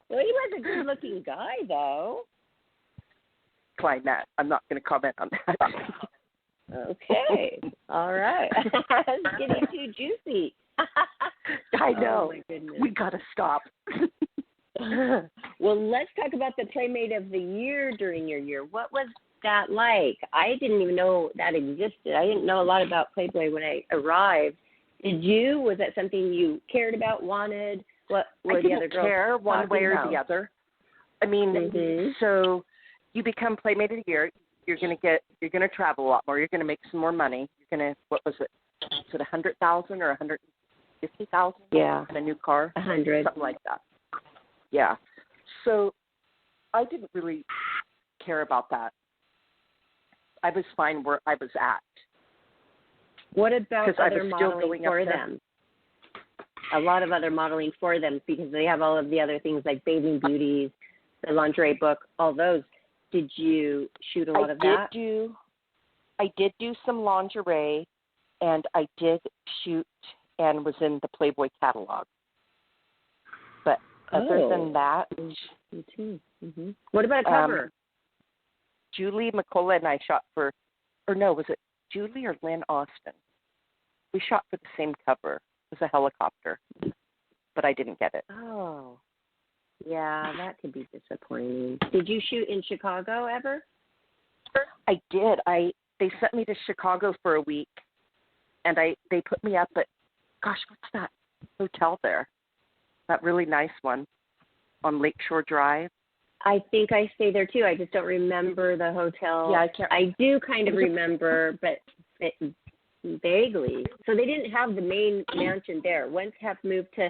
C: Well, he was a good-looking guy, though.
D: Decline that. I'm not going to comment on that.
C: Okay. All right. It's getting too juicy.
D: I know.
C: Oh, my goodness.
D: We got to stop.
C: Well, let's talk about the Playmate of the Year during your year. What was that like? I didn't even know that existed. I didn't know a lot about Playboy when I arrived. Did you? Was that something you cared about, wanted? What were the other girls?
D: I didn't care one way or the other. I mean, so you become Playmate of the Year. you're going to travel a lot more. You're going to make some more money. You're going to, what was it? Is it 100,000 or 150,000?
C: Yeah.
D: In a new car?
C: 100.
D: Something like that. Yeah. So I didn't really care about that. I was fine where I was at.
C: What about other
D: still
C: modeling
D: going
C: for
D: up there.
C: them? A lot of other modeling for them because they have all of the other things like Bathing Beauties, the lingerie book, all those. Did you shoot a lot of that?
D: I did do some lingerie, and I did shoot and was in the Playboy catalog. But other than that,
C: me too. Mm-hmm. What about a cover?
D: Julie McCullough and I shot for, or no, was it Julie or Lynn Austin? We shot for the same cover. It was a helicopter, but I didn't get it.
C: Oh, yeah, that could be disappointing. Did you shoot in Chicago ever?
D: I did. They sent me to Chicago for a week, and they put me up at, gosh, what's that hotel there? That really nice one on Lakeshore Drive.
C: I think I stay there too. I just don't remember the hotel.
D: Yeah, I can't.
C: I do kind of remember, but vaguely. So they didn't have the main mansion there. Wentz have moved to.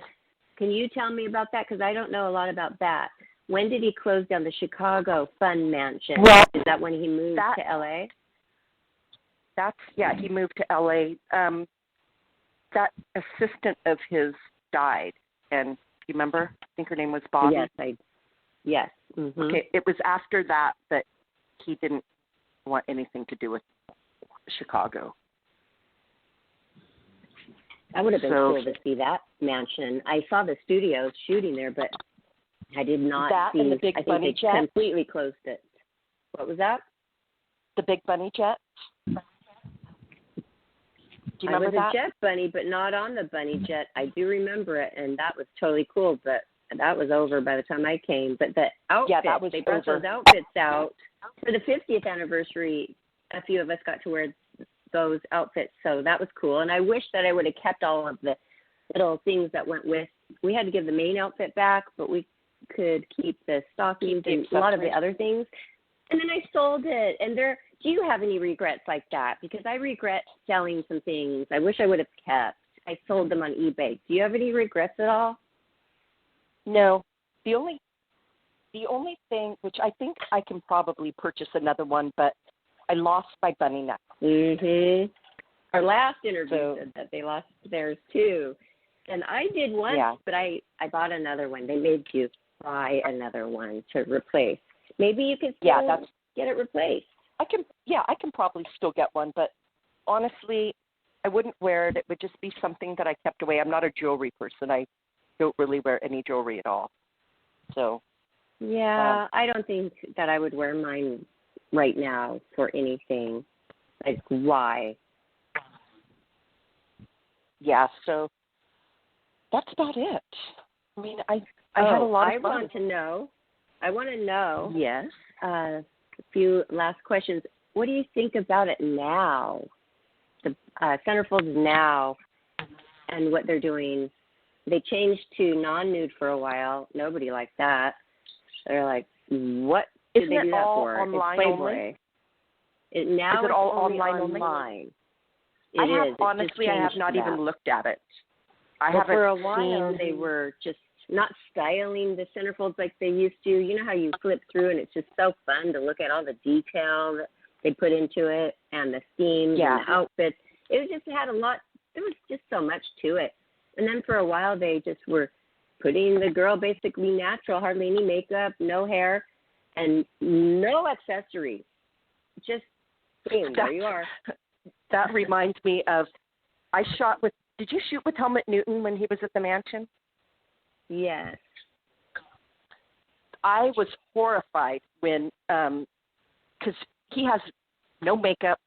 C: Can you tell me about that? Because I don't know a lot about that. When did he close down the Chicago Fun Mansion?
D: Well,
C: is that when he moved to L.A.?
D: He moved to L.A. That assistant of his died, and you remember? I think her name was Bobby.
C: Yes. Mm-hmm.
D: Okay, it was after that he didn't want anything to do with Chicago.
C: That would have been cool to see that mansion. I saw the studios shooting there, but I did not see.
D: And the big bunny jet.
C: Completely closed it. What was that?
D: The big bunny jet. Do you remember that?
C: I was a jet bunny, but not on the bunny jet. I do remember it, and that was totally cool, but that was over by the time I came. But the outfits, they brought those outfits out for the 50th anniversary. A few of us got to wear those outfits, so that was cool. And I wish that I would have kept all of the little things that went with. We had to give the main outfit back, but we could keep the stockings and a lot of the other things. And then I sold it. And do you have any regrets like that? Because I regret selling some things I wish I would have kept. I sold them on eBay. Do you have any regrets at all?
D: No. The only thing, which I think I can probably purchase another one, but I lost my bunny necklace.
C: Mm-hmm. Our last interview said that they lost theirs too. And I did once, but I bought another one. They made you buy another one to replace. Maybe you can still get it replaced.
D: I can probably still get one, but honestly, I wouldn't wear it. It would just be something that I kept away. I'm not a jewelry person. I don't really wear any jewelry at all. So.
C: Yeah, I don't think that I would wear mine right now for anything. Like, why?
D: Yeah, so that's about it. I mean, I had a lot of fun.
C: I want to know.
D: Yes.
C: A few last questions. What do you think about it now? The centerfolds now and what they're doing. They changed to non-nude for a while. Nobody liked that. They're like, what did they do that for?
D: Online
C: it's Playboy.
D: Only?
C: Now
D: is it all
C: only
D: online?
C: Honestly,
D: I have not even looked at it.
C: For a while, they were just not styling the centerfolds like they used to. You know how you flip through and it's just so fun to look at all the detail that they put into it and the themes and the outfits. It was just had a lot. There was just so much to it. And then for a while, they just were putting the girl basically natural, hardly any makeup, no hair, and no accessories. Just boom, there you are.
D: That reminds me of, did you shoot with Helmut Newton when he was at the mansion?
C: Yes.
D: I was horrified when, because he has no makeup,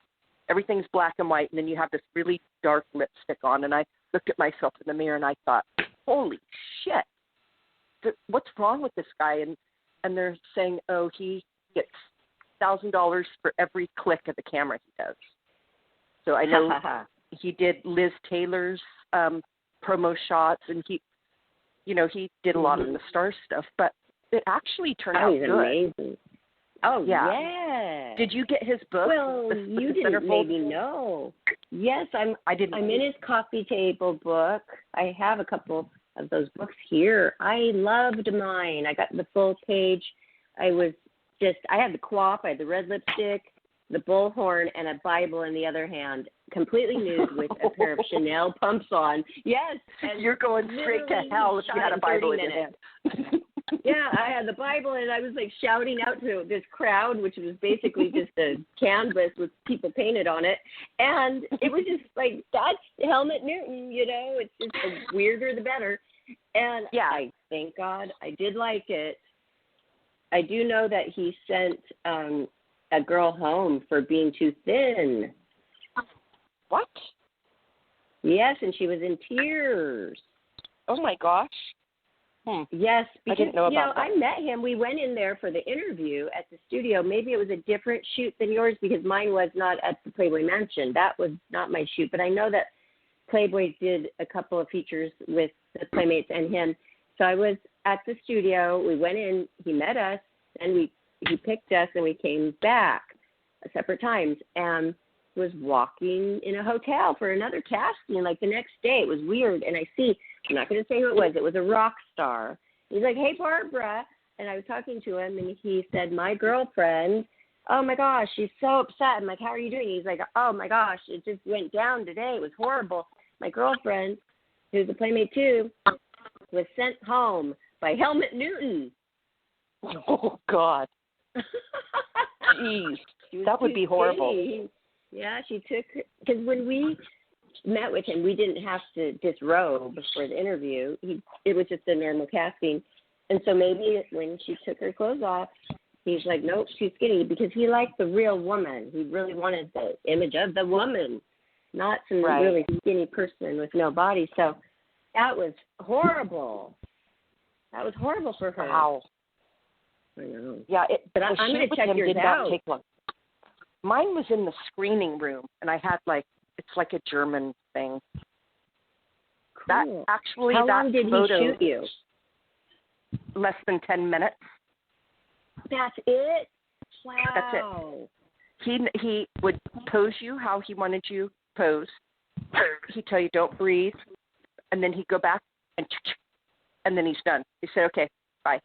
D: everything's black and white, and then you have this really dark lipstick on, and I looked at myself in the mirror and I thought, holy shit, what's wrong with this guy? And they're saying, he gets $1,000 for every click of the camera he does. So I know he did Liz Taylor's promo shots, and he did a lot of the star stuff, but it actually turned out good.
C: Amazing. Oh,
D: Yeah.
C: yeah.
D: Did you get his book?
C: Well, you didn't maybe know. Yes,
D: I didn't.
C: I'm in his coffee table book. I have a couple of those books here. I loved mine. I got the full page. I had the quaff, I had the red lipstick, the bullhorn, and a Bible in the other hand, completely nude with a pair of Chanel pumps on. Yes. And
D: you're going straight to hell if you had a Bible in your hand.
C: Yeah, I had the Bible, and I was like shouting out to this crowd, which was basically just a canvas with people painted on it. And it was just like, that's Helmut Newton, It's just the weirder the better. And
D: yeah.
C: I thank God I did like it. I do know that he sent a girl home for being too thin.
D: What?
C: Yes, and she was in tears.
D: Oh, my gosh.
C: Yes, because
D: I didn't know about that.
C: I met him. We went in there for the interview at the studio. Maybe it was a different shoot than yours because mine was not at the Playboy Mansion. That was not my shoot, but I know that Playboy did a couple of features with the Playmates and him. So I was at the studio. We went in. He met us, and he picked us, and we came back separate times and was walking in a hotel for another casting like the next day. It was weird, and I'm not going to say who it was. It was a rock star. He's like, hey, Barbara. And I was talking to him, and he said, my girlfriend, oh, my gosh, she's so upset. I'm like, how are you doing? He's like, oh, my gosh, it just went down today. It was horrible. My girlfriend, who's a Playmate too, was sent home by Helmut Newton.
D: Oh, God. Jeez. That would be horrible.
C: Skinny. Yeah, she took – because when we met with him, we didn't have to disrobe for the interview. It was just a normal casting. And so maybe when she took her clothes off, he's like, nope, she's skinny, because he liked the real woman. He really wanted the image of the woman, not some really skinny person with no body. So that was horrible. That was horrible for her.
D: Wow.
C: I know.
D: Yeah,
C: but I'm going to check yours
D: did
C: out.
D: Not take long. Mine was in the screening room, and I had it's like a German thing.
C: Cool.
D: That actually,
C: how long did
D: photo,
C: he shoot you?
D: Less than 10 minutes.
C: That's it? Wow.
D: That's it. He would pose you how he wanted you posed. He'd tell you don't breathe, and then he'd go back and then he's done. He said, okay, bye.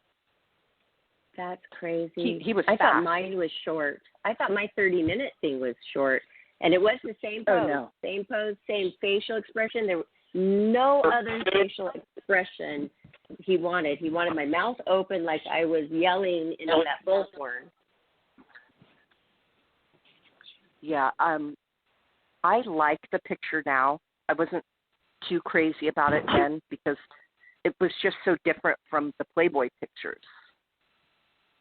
C: That's crazy.
D: He was
C: I
D: fast.
C: thought mine was short. I thought my 30-minute thing was short. And it was the same pose.
D: Oh, no.
C: Same pose, same facial expression. There was no other facial expression he wanted. He wanted my mouth open like I was yelling into that bullhorn.
D: Yeah, I like the picture now. I wasn't too crazy about it then because it was just so different from the Playboy pictures,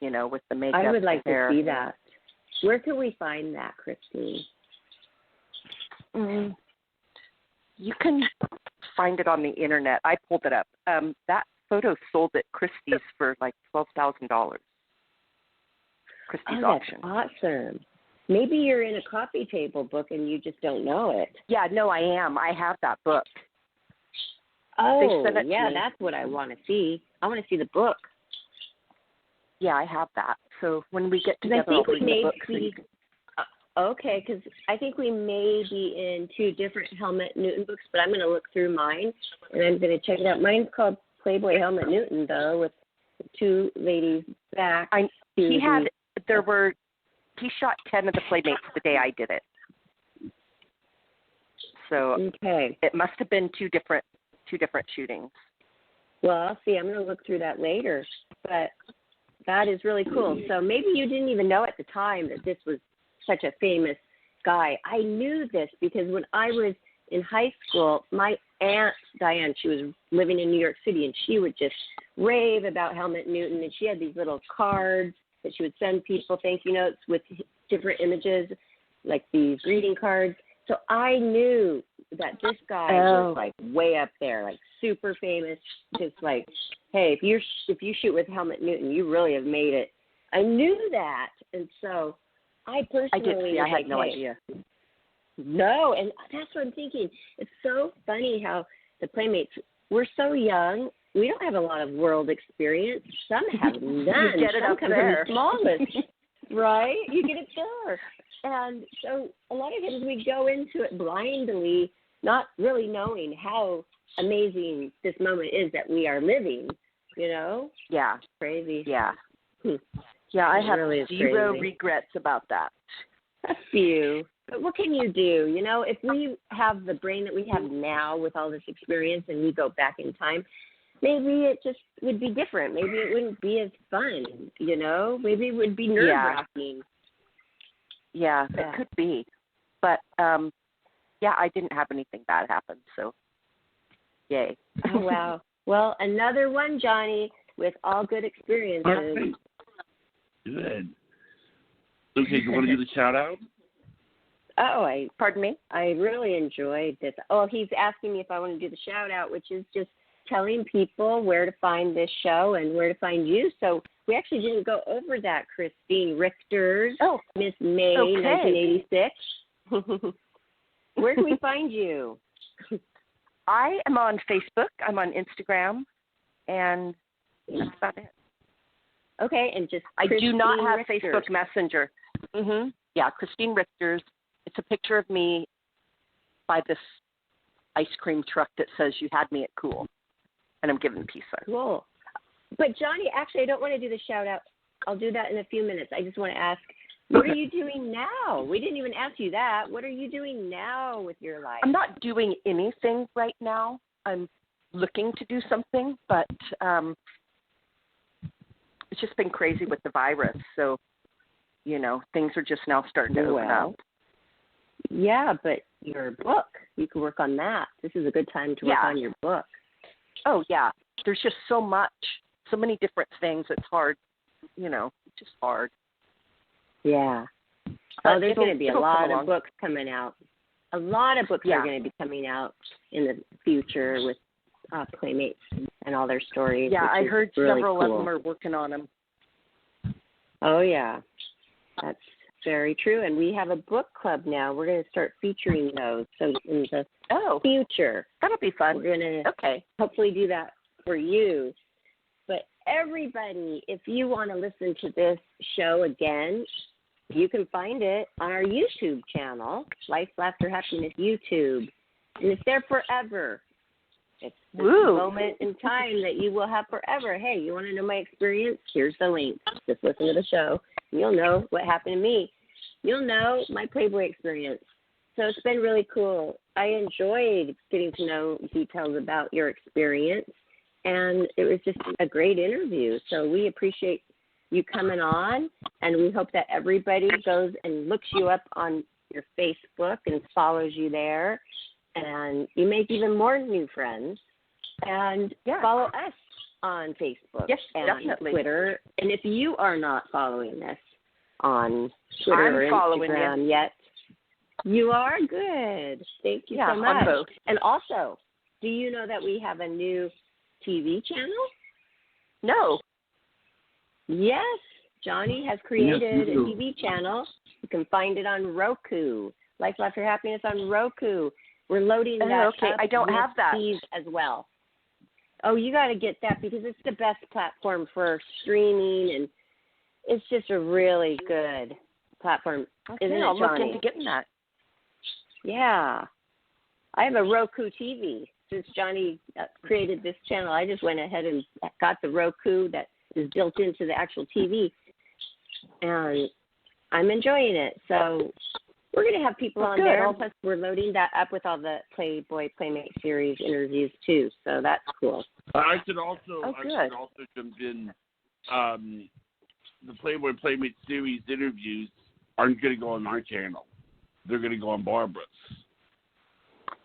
D: with the makeup.
C: I would like
D: and hair.
C: to see that. Where can we find that, Christine?
D: You can find it on the internet. I pulled it up. That photo sold at Christie's for like $12,000. Christie's auction.
C: That's awesome. Maybe you're in a coffee table book and you just don't know it.
D: Yeah, no, I am. I have that book.
C: Oh,
D: they sent it
C: yeah,
D: to me.
C: that's what I want to see. I want to see the book.
D: Yeah, I have that. So when we get together,
C: I think
D: I'll bring the book.
C: Okay, because I think we may be in two different Helmut Newton books, but I'm going to look through mine, and I'm going to check it out. Mine's called Playboy Helmut Newton, though, with the two ladies back.
D: He shot 10 of the Playmates the day I did it. So It must have been two different shootings.
C: Well, I'll see. I'm going to look through that later, but that is really cool. So maybe you didn't even know at the time that this was such a famous guy. I knew this because when I was in high school, my aunt Diane, she was living in New York City, and she would just rave about Helmut Newton, and she had these little cards that she would send people, thank you notes with different images, like these greeting cards. So I knew that this guy was like way up there, like super famous. Just like, hey, if you shoot with Helmut Newton, you really have made it. I knew that, and so I personally
D: I had no idea.
C: No, and that's what I'm thinking. It's so funny how the Playmates, we're so young. We don't have a lot of world experience. Some have none.
D: You get it
C: Some
D: up
C: come
D: there.
C: from the smallest. Right? You get it there. And so a lot of times we go into it blindly, not really knowing how amazing this moment is that we are living, you know?
D: Yeah.
C: Crazy.
D: Yeah. Yeah, I have
C: really
D: zero
C: crazy.
D: regrets about that.
C: A few. But what can you do? You know, if we have the brain that we have now with all this experience and we go back in time, maybe it just would be different. Maybe it wouldn't be as fun, you know? Maybe it would be nerve-wracking.
D: Yeah, it could be. But, yeah, I didn't have anything bad happen, so yay.
C: Oh, wow. Well, another one, Johnny, with all good experiences.
B: Right. Good. Okay, you want to do the shout-out?
C: Oh,
D: Pardon me?
C: I really enjoyed this. Oh, he's asking me if I want to do the shout-out, which is just telling people where to find this show and where to find you. So we actually didn't go over that, Christine Richters, Miss May, 1986. Where can we find you?
D: I am on Facebook. I'm on Instagram, and that's about it.
C: Okay, and just
D: I do not have
C: Richters.
D: Facebook Messenger. Yeah, Christine Richters. It's a picture of me by this ice cream truck that says "You had me at cool," and I'm giving peace signs.
C: Cool. But Johnny, actually, I don't want to do the shout out. I'll do that in a few minutes. I just want to ask, what are you doing now? We didn't even ask you that. What are you doing now with your life?
D: I'm not doing anything right now. I'm looking to do something, but it's just been crazy with the virus. So, you know, things are just now starting to open up.
C: Yeah, but your book, you can work on that. This is a good time to work on your book.
D: Oh, yeah. There's just so much, so many different things. It's hard, you know, it's just hard.
C: Yeah. Oh, there's going to be a lot of books coming out. A lot of books are going to be coming out in the future with Playmates and all their stories.
D: Yeah, I heard
C: really
D: several
C: cool.
D: of them are working on them.
C: Oh, yeah. That's very true. And we have a book club now. We're going to start featuring those. So in the future,
D: that'll be fun.
C: We're going to hopefully do that for you. But everybody, if you want to listen to this show again, you can find it on our YouTube channel, Life, Laughter, Happiness YouTube. And it's there forever. It's a moment in time that you will have forever. Hey, you want to know my experience? Here's the link. Just listen to the show. You'll know what happened to me. You'll know my Playboy experience. So it's been really cool. I enjoyed getting to know details about your experience, and it was just a great interview. So we appreciate you coming on, and we hope that everybody goes and looks you up on your Facebook and follows you there, and you make even more new friends. And follow us on Facebook and Twitter. And if you are not following us on Twitter or Instagram yet, you are good. Thank you so much. And also, do you know that we have a new TV channel?
D: No.
C: Yes. Johnny has created a TV channel. You can find it on Roku. Life, Laughter, Happiness on Roku. We're loading that up.
D: I don't have that.
C: As well. Oh, you got to get that because it's the best platform for streaming, and it's just a really good platform. Isn't it,
D: I'll
C: Johnny?
D: look into getting that.
C: Yeah. I have a Roku TV. Since Johnny created this channel, I just went ahead and got the Roku that is built into the actual TV, and I'm enjoying it. So we're going to have people on there. Plus, we're loading that up with all the Playboy Playmate series interviews, too. So that's cool.
B: I should also jump in. The Playboy Playmate series interviews aren't going to go on our channel. They're going to go on Barbara's.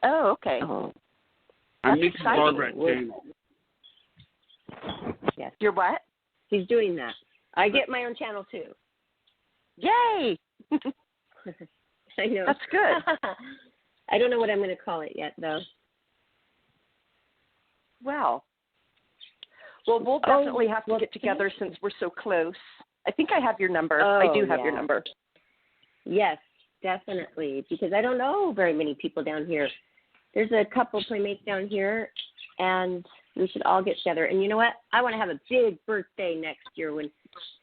D: Oh, okay.
B: I'm mixing Barbara at channel.
C: Yes.
D: You're what?
C: He's doing that. I get my own channel, too.
D: Yay!
C: I know.
D: That's good.
C: I don't know what I'm going to call it yet, though.
D: Wow. Well, we'll definitely have to get together since we're so close. I think I have your number. I do have your number.
C: Yes, definitely, because I don't know very many people down here. There's a couple Playmates down here, and we should all get together. And you know what? I want to have a big birthday next year when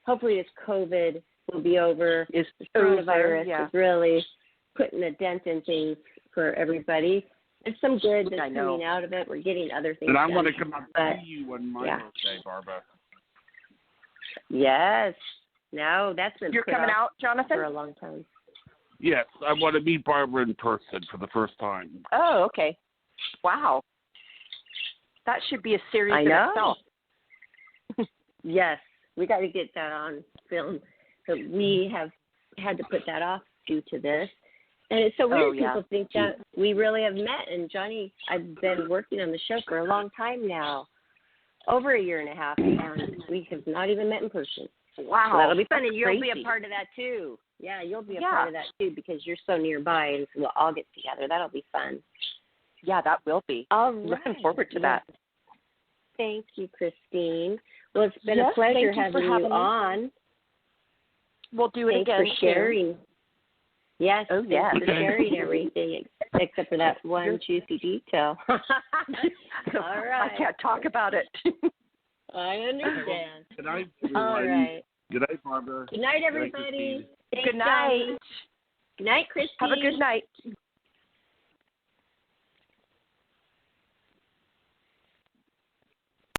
C: hopefully this COVID will be over.
D: Is
C: the
D: over,
C: coronavirus
D: yeah.
C: is really putting a dent in things for everybody. There's some good that's coming out of it. We're getting other things
B: And I
C: done.
B: want to come up to see you on my birthday, Barbara.
C: Yes. No, that's been
D: You're
C: put
D: coming
C: off
D: out, Jonathan?
C: for a long time.
B: Yes, I want to meet Barbara in person for the first time.
D: Oh, okay. Wow. That should be a series
C: I
D: in
C: know.
D: itself.
C: Yes, we got to get that on film. So we have had to put that off due to this. And it's so weird. People think that we really have met. And Johnny, I've been working on the show for a long time now, over a year and a half, and we have not even met in person.
D: Wow.
C: So that'll be fun, and you'll
D: crazy.
C: be a part of that too. Yeah, you'll be a part of that too because you're so nearby, and we'll all get together. That'll be fun.
D: Yeah, that will be.
C: All right.
D: Looking forward to that.
C: Thank you, Christine. Well, it's been a pleasure having you on.
D: We'll do it again.
C: Thanks for sharing. Yes,
D: thanks
C: for sharing everything except for that one juicy detail. All right.
D: I can't talk about it.
C: I understand.
B: Good night, everyone.
C: All right.
B: Good night, Barbara.
C: Good night, everybody.
D: Good night.
C: Good night, Christine.
D: Have a good night.